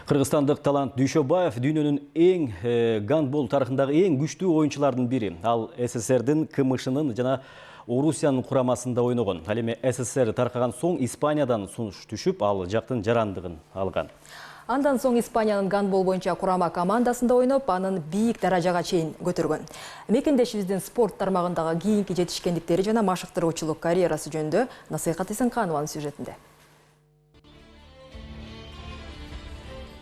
Кыргызстандык талант Дүйшөбаев дүйнөнүн гандбол тарыхындагы эң күчтүү оюнчулардын бири. Ал СССРдин КМШнын жана Орусиянын курамасында ойногон. Ал эми СССР таркаган соң Испаниядан сунуш түшүп, ал жактын жарандыгын алган. Андан соң Испаниянын гандбол боюнча курама командасында ойноп, анын бийик даражага чейин көтөргөн. Мекендешибиздин спорт тармагындагы кийинки жетишкендиктери жана машыктыруучулук карьерасы жөнүндө Насыйкат Эсенканованын сюжетинде.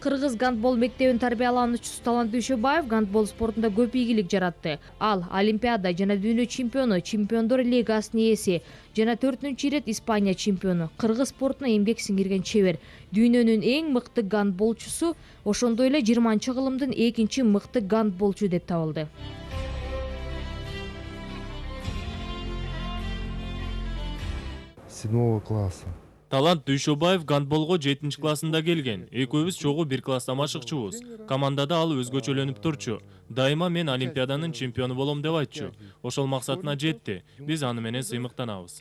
Кыргыз гандбол мектебин тарбиялануучусу Талант Дүйшөбаев гандбол спортунда көп ийгилик жаратты. Ал Олимпиада жана дүйнө чемпиону, Чемпиондор лигасынын ээси жана 4-чү ирет Испания чемпиону. Кыргыз спортуна эмгек сиңирген чебер. Дүйнөнүн эң мыкты гандболчусу, ошондой эле 20-кылымдын экинчи мыкты гандболчу деп табылды. Седьмого класса. Талант Дүйшөбаев гандболго 7 классында келген. Экөөбүз чогуу бир класста машыкчубуз. Командада ал өзгөчөлөнүп турчу. Дайыма мен Олимпиаданын чемпиону болом деп айтчу. Ошол максатына жетти. Биз аны менен сыймыктанабыз.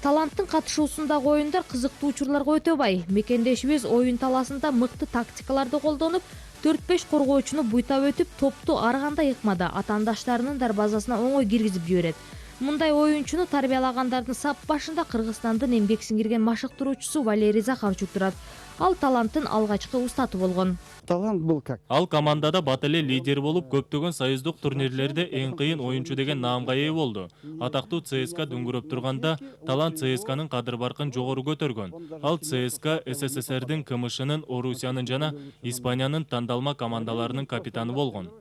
Таланттын катышуусундагы оюндар кызыктуу учурларга өтө бай. Мекендешибиз оюн таласында мыкты тактикаларды колдонуп, 4-5 коргоочуну буйтап өтүп, топту ар кандай ыкмада атаандаштарынын дарбазасына оңой киргизип жиберет. Мындай оюнчуну тарбиялагандардын сап башында Кыргызстандын эмгек сиңирген машыктыруучусу Валерий Захарчук турат. Ал таланттын алгачкы устаты болгон. Талант был как? Ал командада бат эле лидер болуп, көптөгөн союздук турнирлерде эң кыйын оюнчу деген наамга ээ болду. Атактуу ЦСКА дүңгүрөп турганда, Талант ЦСКАнын кадыр-баркын жогору көтөргөн. Ал ЦСКА СССРдин КМШнын, Орусиянын жана Испаниянын тандалма командаларынын капитаны болгон.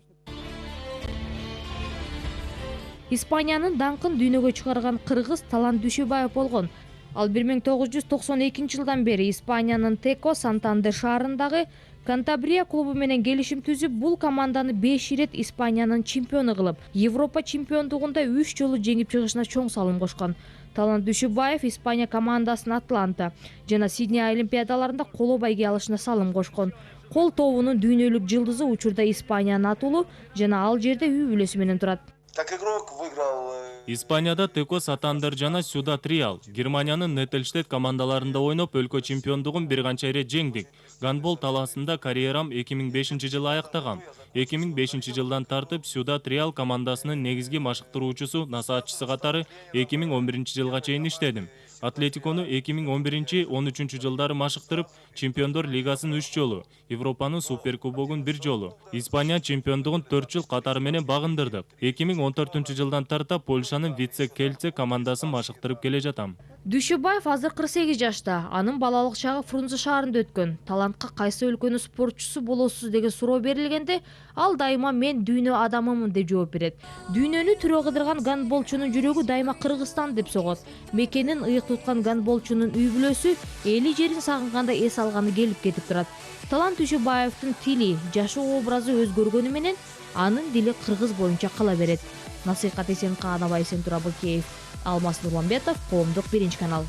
Испаниянын даңкын дүйнөгө чыгарган кыргыз Талант Дүйшөбаев болгон. Ал 1992-жылдан бери Испаниянын Теко Сантандер шаарындагы Кантабрия клубу менен келишим түзүп, бул команданы 5 ирет Испаниянын чемпиону кылып, Европа чемпиондугунда 3 жолу жеңип чыгышына чоң салым кошкон. Талант Дүйшөбаев Испания командасынын Атланта жана Сидней олимпиадаларында коло байге алышына салым кошкон. Кол тобунун дүйнөлүк жылдызы учурда Испаниянын атуулу жана ал жерде үй бүлөсү менен турат. Как игрок выиграл. Испанияда Теко Сатандер жана Сьюдад Реал, Германиянын Неттельштедт командаларында ойноп, өлкө чемпиондугун бир канча ирет жеңдик. Гандбол талаасында карьерам 2005-жылы аяктагам. 2005-жылдан тартып Сьюдад Реал командасынын негизги машыктыруучусу, насаатчысы катары 2011-жылга чейин иштедим. Атлетикону 2011-13 жылдары машыктырып, Чемпиондор лигасын 3 жолу, Европанын суперкубогун 1 жолу, Испания чемпиондугун 4 жыл катары менен багындырдык. 2014-жылдан тарта Польшанын Вице Кельце командасын машыктырып келе жатам. Дүйшөбаев азыр 48 жашта, анын балалык чагы Фрунзе шаарында өткөн. Талантка кайсы өлкөнүн спортчусу болосуз деген суроо берилгенде, ал дайыма мен дүйнө адамымын деп жооп берет. Дүйнөнү түрө кыдырган гандболчунун жүрөгү дайыма Кыргызстан деп согот. Мекенин ыйык туткан гандболчунун үй бүлөсү эли жерин сагынганда эс алганы келип кетип турат. Талант Дүйшөбаевдин тили, жашоо образы өзгөргөнү менен анын дили кыргыз боюнча кала берет. Насыйкат Эсенканова, Эсентура Бакеев, Алмаз Нурманбетов, Коомдук 1 канал.